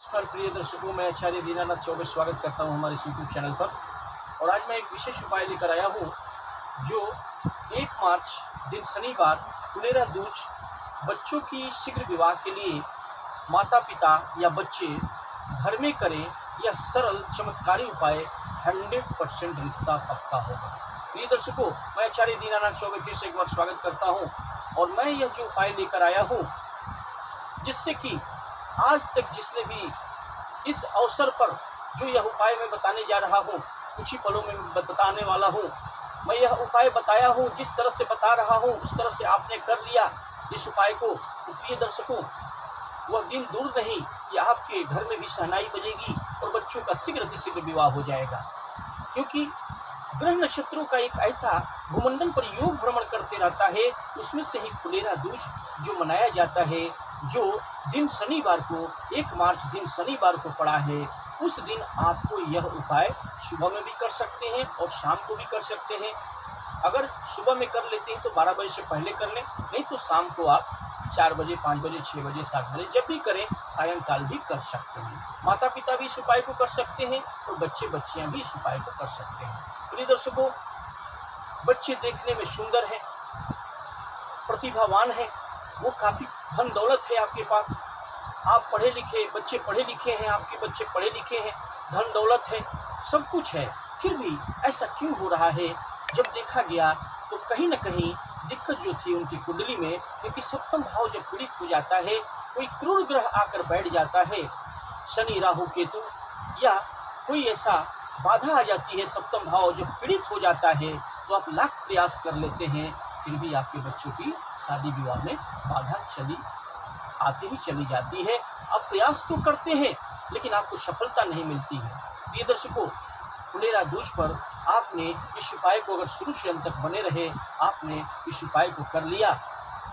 नमस्कार प्रिय दर्शकों, मैं आचार्य दीनानाथ चौबे स्वागत करता हूं हमारे यूट्यूब चैनल पर। और आज मैं एक विशेष उपाय लेकर आया हूं जो 1 मार्च दिन शनिवार फुलेरा दूज बच्चों की शीघ्र विवाह के लिए माता पिता या बच्चे घर में करें। यह सरल चमत्कारी उपाय 100% रिश्ता पक्का होगा। प्रिय दर्शकों, मैं आचार्य दीनानाथ चौबे फिर से एक बार स्वागत करता हूँ और मैं यह जो उपाय लेकर आया हूँ जिससे कि आज तक जिसने भी इस अवसर पर जो यह उपाय मैं बताने जा रहा हूँ, कुछ ही पलों में बताने वाला हूँ, मैं यह उपाय बताया हूँ, जिस तरह से बता रहा हूँ उस तरह से आपने कर लिया इस उपाय को, तो प्रिय दर्शकों वह दिन दूर नहीं कि आपके घर में भी शहनाई बजेगी और बच्चों का शीघ्र विवाह हो जाएगा। क्योंकि ग्रह नक्षत्रों का एक ऐसा भूमंडल पर योग भ्रमण करते रहता है, उसमें से ही फुलेरा दूज जो मनाया जाता है, जो दिन शनिवार को 1 मार्च दिन शनिवार को पड़ा है, उस दिन आपको यह उपाय सुबह में भी कर सकते हैं और शाम को भी कर सकते हैं। अगर सुबह में कर लेते हैं तो 12 बजे से पहले कर लें, नहीं तो शाम को आप 4 बजे, 5 बजे, 6 बजे, 7 बजे जब भी करें, सायंकाल भी कर सकते हैं। माता पिता भी इस उपाय को कर सकते हैं और बच्चे बच्चियां भी इस उपाय को कर सकते हैं। प्रिय दर्शकों, बच्चे देखने में सुंदर हैं, प्रतिभावान हैं, वो काफ़ी धन दौलत है आपके पास, आप पढ़े लिखे, बच्चे पढ़े लिखे हैं, आपके बच्चे पढ़े लिखे हैं, धन दौलत है, सब कुछ है, फिर भी ऐसा क्यों हो रहा है? जब देखा गया तो कहीं न कहीं दिक्कत जो थी उनकी कुंडली में, क्योंकि सप्तम भाव जब पीड़ित हो जाता है, कोई क्रूर ग्रह आकर बैठ जाता है, शनि राहु केतु या कोई ऐसा बाधा आ जाती है, सप्तम भाव जब पीड़ित हो जाता है तो आप लाख प्रयास कर लेते हैं, फिर भी आपके बच्चों की शादी विवाह में बाधा आती ही चली जाती है। आप प्रयास तो करते हैं लेकिन आपको सफलता नहीं मिलती है। प्रिय दर्शकों, फुलेरा दूज पर आपने इस उपाय को अगर शुरू से अंत तक बने रहे, आपने इस उपाय को कर लिया,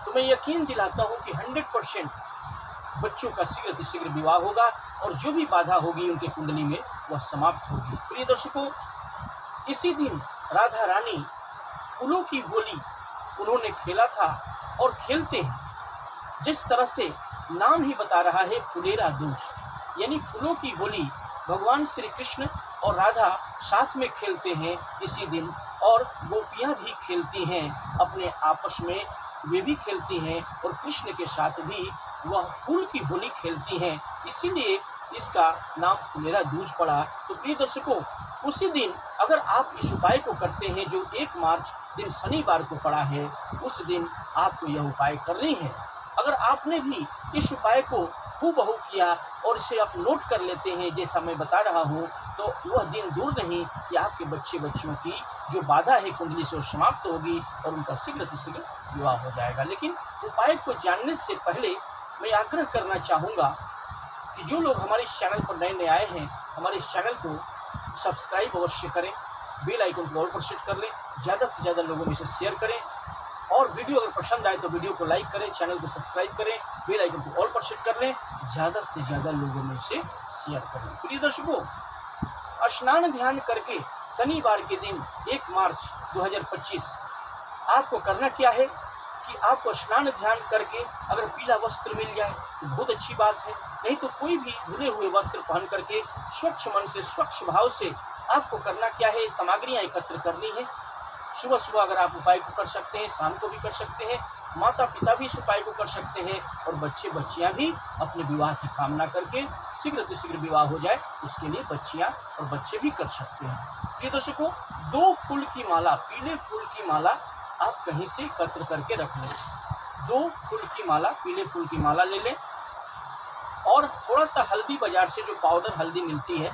तो मैं यकीन दिलाता हूँ कि 100% बच्चों का शीघ्र विवाह होगा और जो भी बाधा होगी उनके कुंडली में वह समाप्त होगी। प्रिय दर्शकों, इसी दिन राधा रानी फूलों की होली उन्होंने खेला था और खेलते हैं, जिस तरह से नाम ही बता रहा है फुलेरा दूज, यानी फूलों की होली। भगवान श्री कृष्ण और राधा साथ में खेलते हैं इसी दिन, और गोपियाँ भी खेलती हैं अपने आपस में, वे भी खेलती हैं और कृष्ण के साथ भी वह फूल की होली खेलती हैं, इसीलिए इसका नाम फुलेरा दूज पड़ा। तो प्रिय दर्शकों, उसी दिन अगर आप इस उपाय को करते हैं जो 1 मार्च दिन शनिवार को पड़ा है, उस दिन आपको यह उपाय करनी है। अगर आपने भी इस उपाय को हूबहू किया और इसे आप नोट कर लेते हैं जैसा मैं बता रहा हूँ, तो वह दिन दूर नहीं कि आपके बच्चे बच्चियों की जो बाधा है कुंडली से वो समाप्त होगी और उनका शीघ्र विवाह हो जाएगा। लेकिन उपाय को जानने से पहले मैं आग्रह करना चाहूँगा कि जो लोग हमारे इस चैनल पर नए आए हैं, हमारे इस चैनल को सब्सक्राइब अवश्य करें, बेल आइकन को ऑल पर सेट कर लें, ज़्यादा से ज़्यादा लोगों में इसे शेयर करें, और वीडियो अगर पसंद आए तो वीडियो को लाइक करें, चैनल को सब्सक्राइब करें, बेल आइकन को ऑल पर सेट कर लें, ज़्यादा से ज़्यादा लोगों में इसे शेयर करें। प्रिय दर्शकों, स्नान ध्यान करके शनिवार के दिन 1 मार्च 2025 आपको करना क्या है कि आपको स्नान ध्यान करके अगर पीला वस्त्र मिल जाए तो बहुत अच्छी बात है, नहीं तो कोई भी धुले हुए वस्त्र पहन करके स्वच्छ मन से, स्वच्छ भाव से आपको करना क्या है, सामग्रियाँ एकत्र करनी है। सुबह सुबह अगर आप उपाय को कर सकते हैं, शाम को भी कर सकते हैं, माता पिता भी इस उपाय को कर सकते हैं और बच्चे बच्चियां भी अपने विवाह की कामना करके शीघ्र विवाह हो जाए, उसके लिए बच्चियां और बच्चे भी कर सकते हैं। प्रिय दर्शकों, 2 फूल की माला, पीले फूल की माला आप कहीं से एकत्र करके रख लें। 2 फूल की माला, पीले फूल की माला ले लें और थोड़ा सा हल्दी, बाजार से जो पाउडर हल्दी मिलती है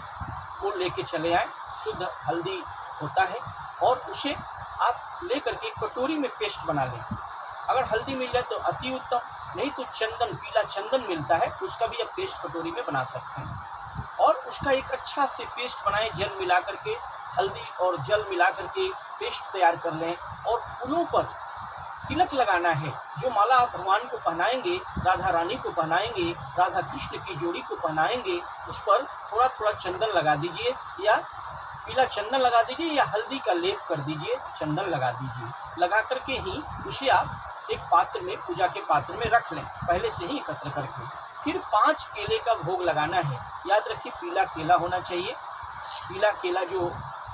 वो लेके चले आए, शुद्ध हल्दी होता है, और उसे आप ले करके कटोरी में पेस्ट बना लें। अगर हल्दी मिल जाए तो अति उत्तम, नहीं तो चंदन, पीला चंदन मिलता है, उसका भी आप पेस्ट कटोरी में बना सकते हैं और उसका एक अच्छा से पेस्ट बनाएं। जल मिला करके, हल्दी और जल मिला करके पेस्ट तैयार कर लें और फूलों पर तिलक लगाना है। जो माला आप भगवान को पहनाएंगे, राधा रानी को पहनाएंगे, राधा कृष्ण की जोड़ी को पहनाएंगे, उस पर थोड़ा थोड़ा चंदन लगा दीजिए, या पीला चंदन लगा दीजिए, या हल्दी का लेप कर दीजिए, चंदन लगा दीजिए। लगा करके ही उसे आप एक पात्र में, पूजा के पात्र में रख लें, पहले से ही एकत्र करके। फिर 5 केले का भोग लगाना है। याद रखिए पीला केला होना चाहिए, पीला केला जो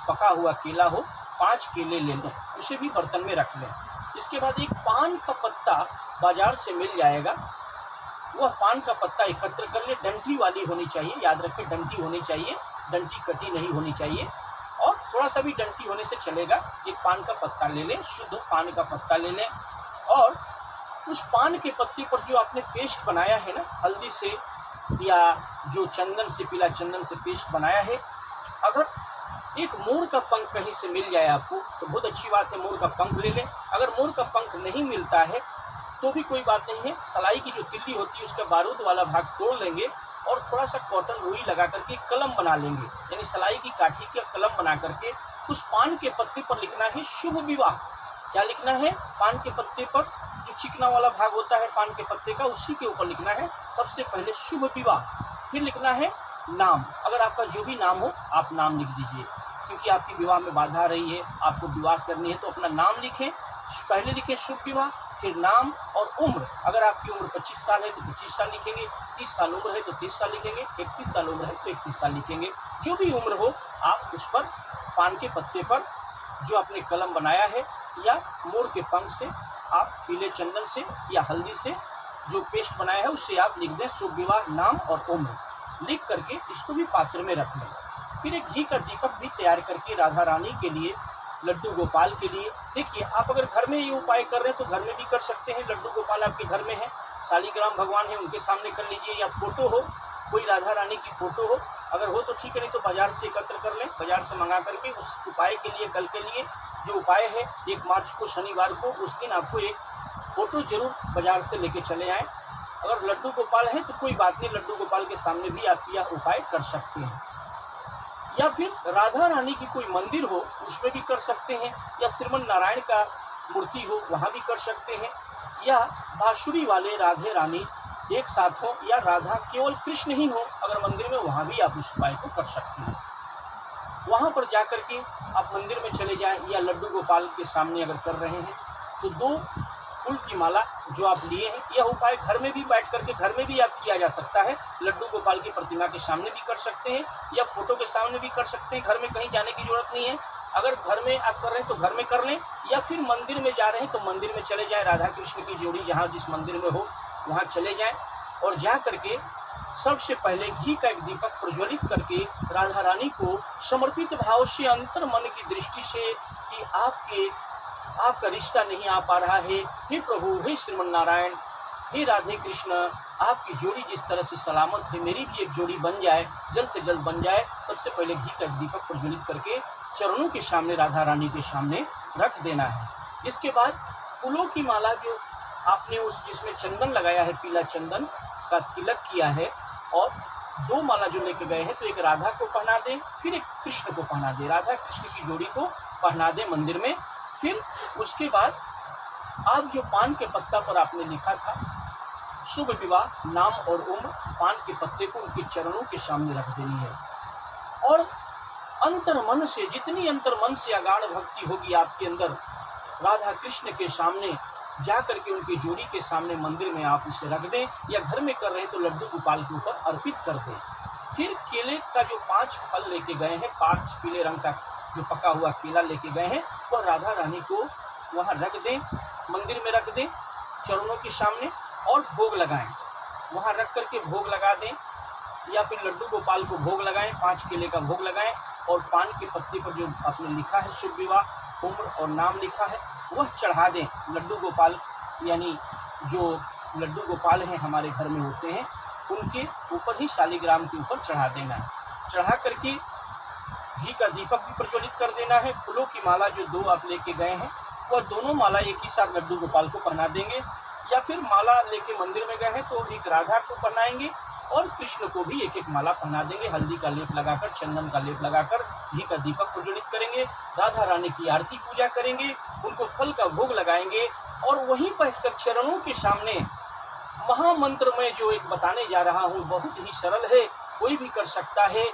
पका हुआ केला हो, 5 केले ले लें, उसे भी बर्तन में रख लें। इसके बाद एक पान का पत्ता बाजार से मिल जाएगा, वह पान का पत्ता एकत्र कर ले। डंठी वाली होनी चाहिए, याद रखें डंठी होनी चाहिए, डंठी कटी नहीं होनी चाहिए, और थोड़ा सा भी डंठी होने से चलेगा। एक पान का पत्ता ले लें, शुद्ध पान का पत्ता ले लें, और उस पान के पत्ते पर जो आपने पेस्ट बनाया है ना, हल्दी से या जो चंदन से, पीला चंदन से पेस्ट बनाया है, अगर एक मोर का पंख कहीं से मिल जाए आपको तो बहुत अच्छी बात है, मोर का पंख ले लें। अगर मोर का पंख नहीं मिलता है तो भी कोई बात नहीं है, सलाई की जो तिल्ली होती है उसका बारूद वाला भाग तोड़ लेंगे और थोड़ा सा कॉटन रुई लगा करके कलम बना लेंगे, यानी सलाई की काठी का कलम बना करके उस पान के पत्ते पर लिखना है शुभ विवाह। क्या लिखना है? पान के पत्ते पर जो चिकना वाला भाग होता है पान के पत्ते का, उसी के ऊपर लिखना है सबसे पहले शुभ विवाह। फिर लिखना है नाम, अगर आपका जो भी नाम हो आप नाम लिख दीजिए, क्योंकि आपकी विवाह में बाधा आ रही है, आपको विवाह करनी है तो अपना नाम लिखें। पहले लिखें शुभ विवाह, फिर नाम और उम्र। अगर आपकी उम्र 25 साल है तो 25 साल लिखेंगे, 30 साल उम्र है तो 30 साल लिखेंगे, 31 साल उम्र है तो 31 साल लिखेंगे। जो भी उम्र हो आप उस पर पान के पत्ते पर जो आपने कलम बनाया है या मोर के पंख से, आप पीले चंदन से या हल्दी से जो पेस्ट बनाया है उससे आप लिख दें शुभ विवाह, नाम और उम्र। लिख करके इसको भी पात्र में रख लें। फिर एक घी का दीपक भी तैयार करके राधा रानी के लिए, लड्डू गोपाल के लिए, देखिए आप अगर घर में ये उपाय कर रहे हैं तो घर में भी कर सकते हैं। लड्डू गोपाल आपके घर में है, शालिग्राम भगवान है, उनके सामने कर लीजिए, या फोटो हो, कोई राधा रानी की फोटो हो, अगर हो तो ठीक है, नहीं तो बाजार से एकत्र कर लें, बाजार से मंगा करके उस उपाय के लिए, कल के लिए जो उपाय है 1 मार्च को शनिवार को, उस दिन आपको एक फ़ोटो जरूर बाजार से लेके चले आएँ। अगर लड्डू गोपाल है तो कोई बात नहीं, लड्डू गोपाल के सामने भी आप यह उपाय कर सकते हैं। या फिर राधा रानी की कोई मंदिर हो उसमें भी कर सकते हैं, या श्रीमन नारायण का मूर्ति हो वहाँ भी कर सकते हैं, या बांसुरी वाले राधे रानी एक साथ हो, या राधा केवल कृष्ण ही हो अगर मंदिर में, वहाँ भी आप उस उपाय को कर सकते हैं। वहाँ पर जा कर के आप मंदिर में चले जाएं, या लड्डू गोपाल के सामने अगर कर रहे हैं तो 2 फूल की माला जो आप लिए हैं, यह उपाय घर में भी बैठ करके घर में भी आप किया जा सकता है। लड्डू गोपाल की प्रतिमा के सामने भी कर सकते हैं, या फोटो के सामने भी कर सकते हैं, घर में कहीं जाने की जरूरत नहीं है। अगर घर में आप कर रहे हैं तो घर में कर लें, या फिर मंदिर में जा रहे हैं तो मंदिर में चले जाएं, राधा कृष्ण की जोड़ी जहाँ जिस मंदिर में हो वहाँ चले जाएं, और जा करके सबसे पहले घी का एक दीपक प्रज्वलित करके राधा रानी को समर्पित भाव से, अंतर मन की दृष्टि से कि आपका रिश्ता नहीं आ पा रहा है, हे प्रभु, हे श्रीमन नारायण, हे राधे कृष्ण, आपकी जोड़ी जिस तरह से सलामत है, मेरी भी एक जोड़ी बन जाए, जल्द से जल्द बन जाए। सबसे पहले घी का दीपक प्रज्वलित करके चरणों के सामने, राधा रानी के सामने रख देना है। इसके बाद फूलों की माला जो आपने जिसमें चंदन लगाया है, पीला चंदन का तिलक किया है, और 2 माला जो लेके गए हैं, तो एक राधा को पहना दें, फिर एक कृष्ण को पहना दें, राधा कृष्ण की जोड़ी को पहना दें मंदिर में। फिर उसके बाद आप जो पान के पत्ता पर आपने लिखा था शुभ विवाह, नाम और उम्र, पान के पत्ते को उनके चरणों के सामने रख देनी है, और अंतर मन से, जितनी अंतर मन से अगाढ़ भक्ति होगी आपके अंदर, राधा कृष्ण के सामने जा करके उनकी जोड़ी के सामने मंदिर में आप इसे रख दें, या घर में कर रहे हैं तो लड्डू गोपाल के ऊपर अर्पित कर दें। फिर केले का जो 5 फल लेके गए हैं, 5 पीले रंग का जो पका हुआ केला लेके गए हैं, वह राधा रानी को वहाँ रख दें, मंदिर में रख दें चरणों के सामने, और भोग लगाएं। वहाँ रख करके भोग लगा दें, या फिर लड्डू गोपाल को भोग लगाएं, 5 केले का भोग लगाएं, और पान के पत्ते पर जो आपने लिखा है शुभ विवाह, उम्र और नाम लिखा है, वह चढ़ा दें लड्डू गोपाल, यानी जो लड्डू गोपाल हैं हमारे घर में होते हैं, उनके ऊपर ही शालिग्राम के ऊपर चढ़ा देना है। चढ़ा करके घी का दीपक भी प्रज्वलित कर देना है। फूलों की माला जो 2 आप लेके गए हैं, वह दोनों माला एक ही साथ लड्डू गोपाल को पहना देंगे, या फिर माला लेके मंदिर में गए हैं तो एक राधा को पहनाएंगे और कृष्ण को भी एक एक माला पहना देंगे। हल्दी का लेप लगाकर, चंदन का लेप लगाकर घी का दीपक प्रज्वलित करेंगे, राधा रानी की आरती पूजा करेंगे, उनको फल का भोग लगाएंगे, और वहीं पर चरणों के सामने महामंत्र में जो एक बताने जा रहा हूँ, बहुत ही सरल है, कोई भी कर सकता है।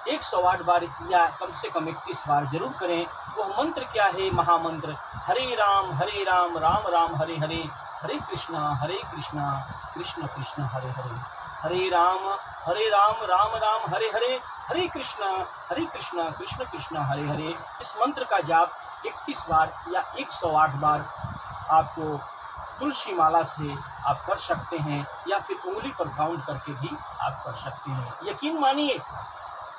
108 बार या कम से कम 31 बार जरूर करें। वह मंत्र क्या है? महामंत्र हरे राम राम राम हरे हरे, हरे कृष्णा कृष्ण कृष्ण हरे हरे। हरे राम राम राम हरे हरे, हरे कृष्णा कृष्ण कृष्ण हरे हरे। इस मंत्र का जाप 31 बार या 108 बार आपको तुलसी माला से आप कर सकते हैं, या फिर उंगली पर काउंट करके भी आप कर सकते हैं। यकीन मानिए,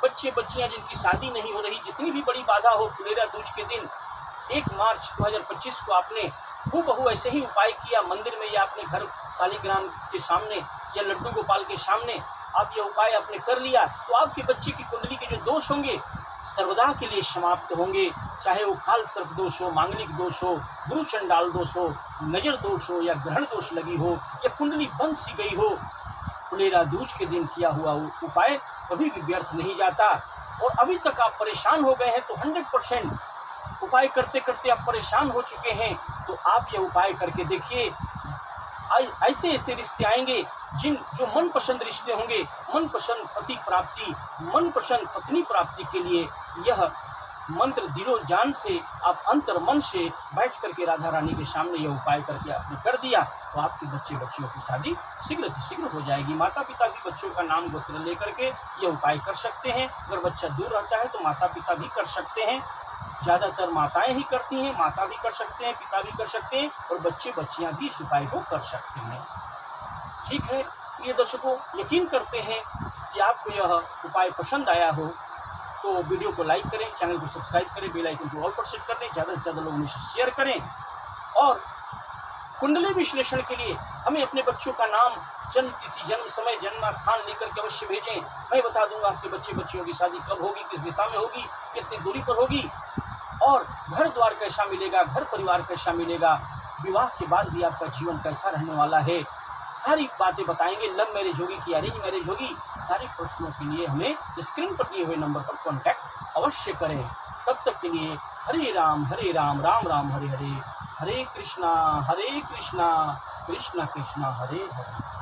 बच्चे बच्चियां जिनकी शादी नहीं हो रही, जितनी भी बड़ी बाधा हो, फुलेरा दूज के दिन 1 मार्च 2025 को आपने हूबहू ऐसे ही उपाय किया मंदिर में या अपने घर शालिग्राम के सामने या लड्डू गोपाल के सामने आप ये उपाय आपने कर लिया, तो आपके बच्चे की कुंडली के जो दोष होंगे सर्वदा के लिए समाप्त होंगे। चाहे वो काल सर्प दोष हो, मांगलिक दोष हो, गुरु चंडाल दोष हो, नजर दोष हो, या ग्रहण दोष लगी हो, या कुंडली बंद सी गई हो, फुलेरा दूज के दिन किया हुआ उपाय कभी भी व्यर्थ नहीं जाता। और अभी तक आप परेशान हो गए हैं तो 100% उपाय करते करते आप परेशान हो चुके हैं, तो आप ये उपाय करके देखिए। ऐसे ऐसे रिश्ते आएंगे जो मनपसंद रिश्ते होंगे, मनपसंद पति प्राप्ति, मनपसंद पत्नी प्राप्ति के लिए यह मंत्र दिलो जान से आप अंतर मन से बैठ करके राधा रानी के सामने यह उपाय करके आपने कर दिया, तो आपके बच्चे बच्चियों की शादी शीघ्र हो जाएगी। माता पिता भी बच्चों का नाम गोत्र लेकर के यह उपाय कर सकते हैं। अगर बच्चा दूर रहता है तो माता पिता भी कर सकते हैं। ज़्यादातर माताएं ही करती हैं, माता भी कर सकते हैं, पिता भी कर सकते हैं, और बच्चे बच्चियां भी इस उपाय को कर सकते हैं। ठीक है, ये दर्शकों, यकीन करते हैं कि आपको यह उपाय पसंद आया हो तो वीडियो को लाइक करें, चैनल को सब्सक्राइब करें, बेल आइकन को ऑल पर सेट कर दें, ज़्यादा से ज़्यादा लोगों में शेयर करें। और कुंडली विश्लेषण के लिए हमें अपने बच्चों का नाम, जन्म तिथि, जन्म समय, जन्म स्थान लेकर के अवश्य भेजें। मैं बता दूंगा आपके बच्चे बच्चियों की शादी कब होगी, किस दिशा में होगी, कितनी दूरी पर होगी, और घर द्वार कैसा मिलेगा, घर परिवार कैसा मिलेगा, विवाह के बाद भी आपका जीवन कैसा रहने वाला है, सारी बातें बताएंगे। लव मैरिज होगी कि अरेंज मैरिज होगी, सारे प्रश्नों के लिए हमें स्क्रीन पर दिए हुए नंबर पर कॉन्टैक्ट अवश्य करें। तब तक के लिए हरे राम राम राम हरे हरे, हरे कृष्णा कृष्ण कृष्ण हरे हरे।